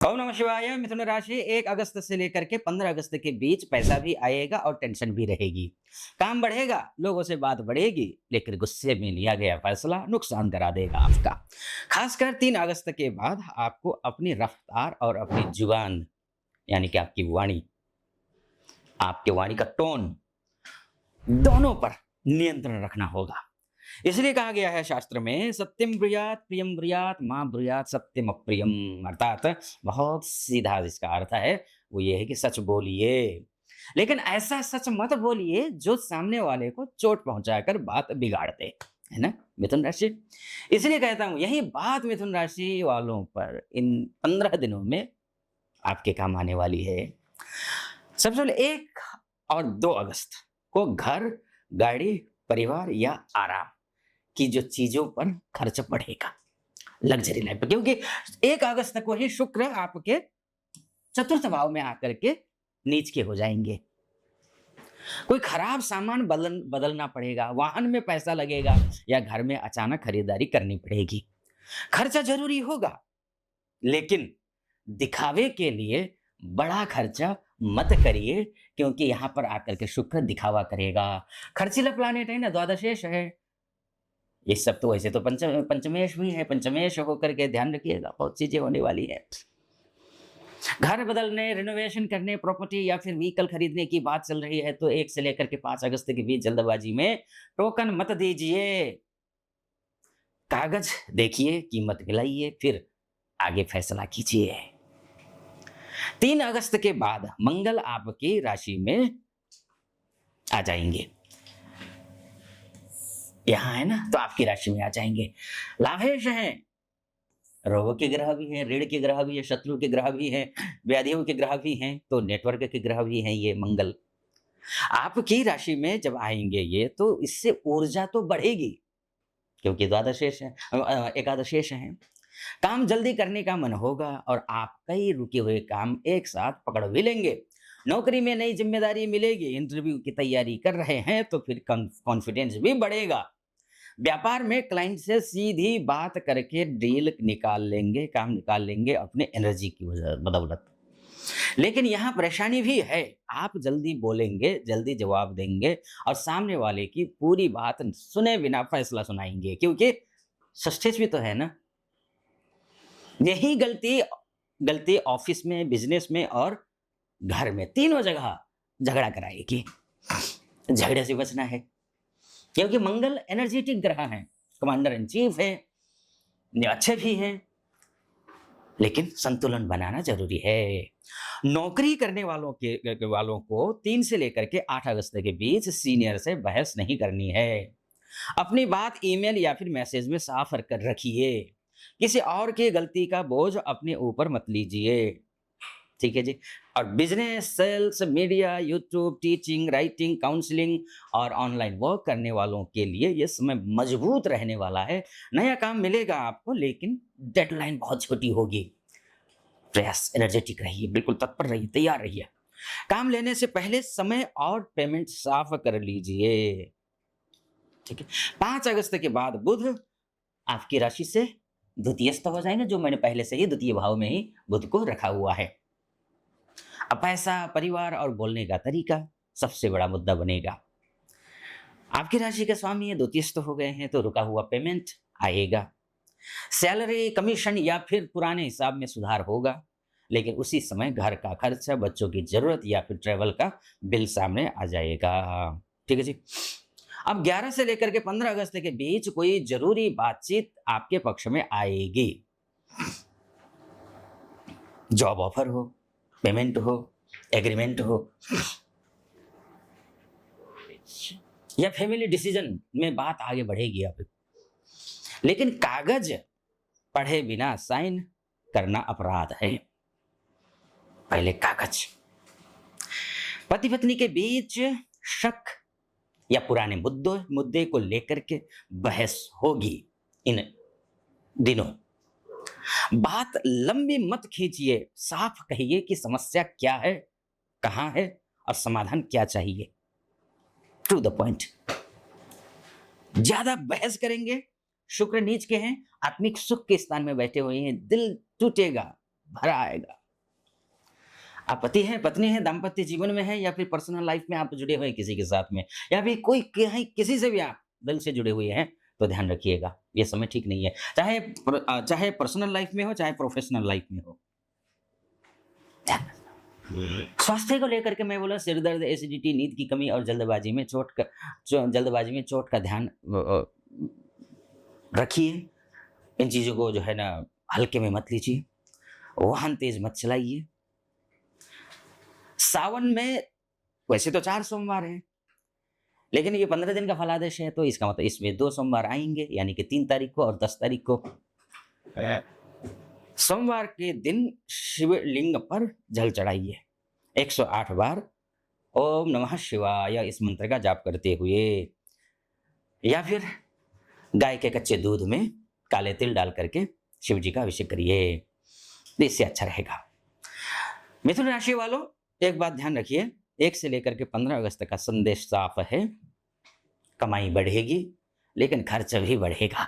ओम नमः शिवाय। मिथुन राशि 1 अगस्त से लेकर के 15 अगस्त के बीच पैसा भी आएगा और टेंशन भी रहेगी। काम बढ़ेगा, लोगों से बात बढ़ेगी, लेकिन गुस्से में लिया गया फैसला नुकसान करा देगा आपका। खासकर 3 अगस्त के बाद आपको अपनी रफ्तार और अपनी जुबान यानी कि आपकी वाणी का टोन दोनों पर नियंत्रण रखना होगा। इसलिए कहा गया है शास्त्र में सत्यम ब्रूयात प्रियम ब्रूयात मां ब्रूयात सत्यम अप्रियम, अर्थात बहुत सीधा जिसका अर्थ है वो ये है कि सच बोलिए, लेकिन ऐसा सच मत बोलिए जो सामने वाले को चोट पहुंचाकर बात बिगाड़ दे, है ना मिथुन राशि। इसलिए कहता हूं यही बात मिथुन राशि वालों पर इन 15 दिनों में आपके काम आने वाली है। सबसे पहले 1 और 2 अगस्त को घर, गाड़ी, परिवार या आराम की जो चीजों पर खर्च बढ़ेगा, लग्जरी लाइफ पर, क्योंकि 1 अगस्त को ही शुक्र आपके चतुर्थ भाव में आकर के नीच के हो जाएंगे। कोई खराब सामान बदलना पड़ेगा, वाहन में पैसा लगेगा या घर में अचानक खरीदारी करनी पड़ेगी। खर्चा जरूरी होगा, लेकिन दिखावे के लिए बड़ा खर्चा मत करिए, क्योंकि यहां पर आकर के शुक्र दिखावा करेगा। खर्चीला प्लानेट है ना, द्वादशेष है। ये सब तो वैसे तो पंचमेश भी है, पंचमेश होकर के ध्यान रखिएगा, बहुत चीजें होने वाली है। घर बदलने, रिनोवेशन करने, प्रॉपर्टी या फिर व्हीकल खरीदने की बात चल रही है तो 1 से लेकर के 5 अगस्त के बीच जल्दबाजी में टोकन मत दीजिए। कागज देखिए, कीमत मिलाइए, फिर आगे फैसला कीजिए। 3 अगस्त के बाद मंगल आपकी राशि में आ जाएंगे, यहां है ना, तो आपकी राशि में आ जाएंगे। लाभेश हैं, रोगों के ग्रह भी हैं, ऋण के ग्रह भी है, शत्रु के ग्रह भी हैं, व्याधियों के ग्रह भी हैं, तो नेटवर्क के ग्रह भी हैं। ये मंगल आपकी राशि में जब आएंगे ये, तो इससे ऊर्जा तो बढ़ेगी, क्योंकि द्वादशेष है, एकादशेष है। काम जल्दी करने का मन होगा और आप कई रुके हुए काम एक साथ पकड़ भी लेंगे। नौकरी में नई जिम्मेदारी मिलेगी, इंटरव्यू की तैयारी कर रहे हैं तो फिर कॉन्फिडेंस भी बढ़ेगा। व्यापार में क्लाइंट से सीधी बात करके डील निकाल लेंगे, काम निकाल लेंगे अपने एनर्जी की बदौलत। लेकिन यहाँ परेशानी भी है, आप जल्दी बोलेंगे, जल्दी जवाब देंगे और सामने वाले की पूरी बात सुने बिना फैसला सुनाएंगे, क्योंकि सस्टेज भी तो है ना। यही गलती गलती ऑफिस में, बिजनेस में और घर में, तीनों जगह झगड़ा कराएगी। झगड़े से बचना है, क्योंकि मंगल एनर्जेटिक ग्रह है, कमांडर इन चीफ है, ये अच्छे भी हैं, लेकिन संतुलन बनाना जरूरी है। नौकरी करने वालों को 3 से लेकर के 8 अगस्त के बीच सीनियर से बहस नहीं करनी है। अपनी बात ईमेल या फिर मैसेज में साफ कर रखिए। किसी और की गलती का बोझ अपने ऊपर मत लीजिए, ठीक है जी। और business, sales, media, YouTube, teaching, writing, counselling और ऑनलाइन वर्क करने वालों के लिए ये समय मजबूत रहने वाला है। नया काम मिलेगा आपको, लेकिन डेडलाइन बहुत छोटी होगी। प्रयास एनर्जेटिक रहिए, बिल्कुल तत्पर रहिए, तैयार रहिए। काम लेने से पहले समय और पेमेंट साफ कर लीजिए, ठीक है। 5 अगस्त के बाद बुध आपकी राशि से द्वितीयस्थ हो जाएंगे, जो मैंने पहले से ही द्वितीय भाव में ही बुध को रखा हुआ है। अब पैसा, परिवार और बोलने का तरीका सबसे बड़ा मुद्दा बनेगा। आपकी राशि के स्वामी ये द्वितीयस्थ हो गए हैं, तो रुका हुआ पेमेंट आएगा। सैलरी, कमीशन या फिर पुराने हिसाब में सुधार होगा, लेकिन उसी समय घर का खर्चा, बच्चों की जरूरत या फिर ट्रेवल का बिल सामने आ जाएगा, ठीक है जी। अब 11 से लेकर के 15 अगस्त के बीच कोई जरूरी बातचीत आपके पक्ष में आएगी। जॉब ऑफर हो, पेमेंट हो, एग्रीमेंट हो या फैमिली डिसीजन में बात आगे बढ़ेगी अब, लेकिन कागज पढ़े बिना साइन करना अपराध है। पहले कागज। पति पत्नी के बीच शक या पुराने मुद्दे को लेकर के बहस होगी इन दिनों। बात लंबी मत खींचिए, साफ कहिए कि समस्या क्या है, कहां है और समाधान क्या चाहिए। To the point. ज्यादा बहस करेंगे, शुक्र नीच के हैं, आत्मिक सुख के स्थान में बैठे हुए हैं, दिल टूटेगा, भरा आएगा। आप पति हैं, पत्नी हैं, दाम्पत्य जीवन में हैं या फिर पर्सनल लाइफ में आप जुड़े हुए हैं किसी के साथ में या फिर कोई कहीं किसी से भी आप दिल से जुड़े हुए हैं, तो ध्यान रखिएगा, ये समय ठीक नहीं है। चाहे पर्सनल लाइफ में हो, चाहे प्रोफेशनल लाइफ में हो। ध्यान रखना। स्वास्थ्य को लेकर के मैं बोला सिर दर्द, एसिडिटी, नींद की कमी और जल्दबाजी में चोट का ध्यान रखिए। इन चीज़ों को जो है ना हल्के में मत लीजिए। वाहन तेज मत चलाइए। सावन में वैसे तो 4 सोमवार हैं, लेकिन ये 15 दिन का फलादेश है, तो इसका मतलब इसमें 2 सोमवार आएँगे, यानी कि 3 तारीख को और 10 तारीख को। सोमवार के दिन शिवलिंग पर जल चढ़ाइए 108 बार ओम नमः शिवाय इस मंत्र का जाप करते हुए, या फिर गाय के कच्चे दूध में काले तिल डाल करके शिव जी का अभिषेक करिए, तो इससे अच्छा रहेगा। मिथुन राशि वालों, एक बात ध्यान रखिए, 1 से लेकर के 15 अगस्त का संदेश साफ है। कमाई बढ़ेगी लेकिन खर्च भी बढ़ेगा।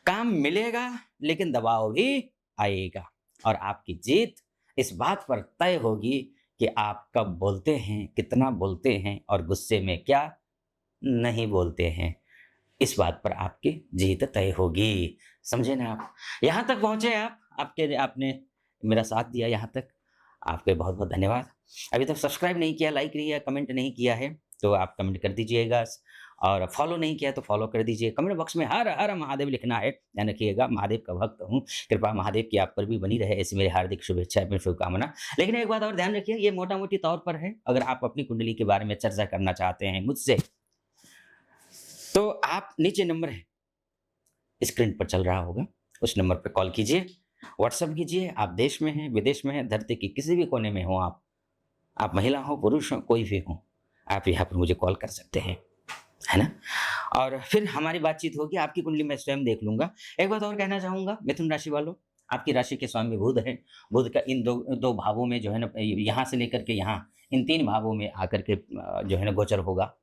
काम मिलेगा लेकिन दबाव भी आएगा, और आपकी जीत इस बात पर तय होगी कि आप कब बोलते हैं, कितना बोलते हैं और गुस्से में क्या नहीं बोलते हैं। इस बात पर आपकी जीत तय होगी। समझे ना आप? यहाँ तक पहुँचे आप, आपने मेरा साथ दिया यहाँ तक, आपके बहुत-बहुत धन्यवाद। अभी तक सब्सक्राइब नहीं किया, लाइक नहीं किया, कमेंट नहीं किया है, तो आप कमेंट कर दीजिएगा, और फॉलो नहीं किया तो फॉलो कर दीजिए। कमेंट बॉक्स में हर हर महादेव लिखना है। ध्यान रखिएगा, महादेव का भक्त हूँ, कृपा महादेव की आप पर भी बनी रहे, ऐसी मेरी हार्दिक शुभेच्छा एवं शुभकामना। लेकिन एक बात और ध्यान रखिए, ये मोटा-मोटी तौर पर है। अगर आप अपनी कुंडली के बारे में चर्चा करना चाहते हैं मुझसे, तो आप नीचे नंबर है, स्क्रीन पर चल रहा होगा, उस नंबर पर कॉल कीजिए, व्हाट्सएप कीजिए। आप देश में हैं, विदेश में हैं, धरती के किसी भी कोने में हो आप महिला हो, पुरुष हो, कोई भी हो, आप यहाँ पर मुझे कॉल कर सकते हैं, है ना? और फिर हमारी बातचीत होगी, आपकी कुंडली मैं स्वयं देख लूँगा। एक बात और कहना चाहूँगा मिथुन राशि वालों, आपकी राशि के स्वामी बुध हैं। बुध का इन दो भावों में जो है ना, यहाँ से लेकर के यहाँ, इन 3 भावों में आकर के जो है ना गोचर होगा।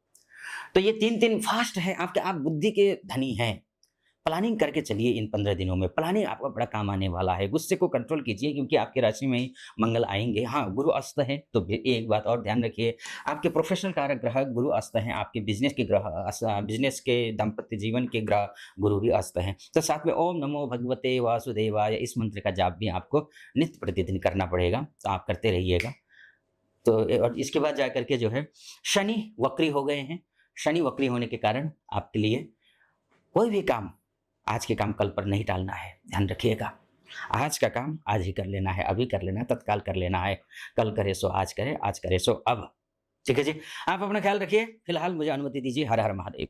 तो ये 3 फास्ट है आपके, आप बुद्धि के धनी हैं। प्लानिंग करके चलिए इन 15 दिनों में, प्लानिंग आपका बड़ा काम आने वाला है। गुस्से को कंट्रोल कीजिए, क्योंकि आपकी राशि में ही मंगल आएंगे। हाँ, गुरु अस्त है, तो एक बात और ध्यान रखिए, आपके प्रोफेशनल कारक ग्रह गुरु अस्त हैं, आपके बिजनेस के ग्रह, बिजनेस के दाम्पत्य जीवन के ग्रह गुरु भी अस्त हैं। तो साथ में ओम नमो भगवते वासुदेवाय इस मंत्र का जाप भी आपको नित्य प्रतिदिन करना पड़ेगा, तो आप करते रहिएगा। तो और इसके बाद जाकर के जो है शनि वक्री हो गए हैं। शनि वक्री होने के कारण आपके लिए कोई भी काम, आज के काम कल पर नहीं टालना है। ध्यान रखिएगा, आज का काम आज ही कर लेना है, अभी कर लेना है, तत्काल कर लेना है। कल करे सो आज करे, आज करे सो अब। ठीक है जी, आप अपना ख्याल रखिए। फिलहाल मुझे अनुमति दीजिए। हर हर महादेव।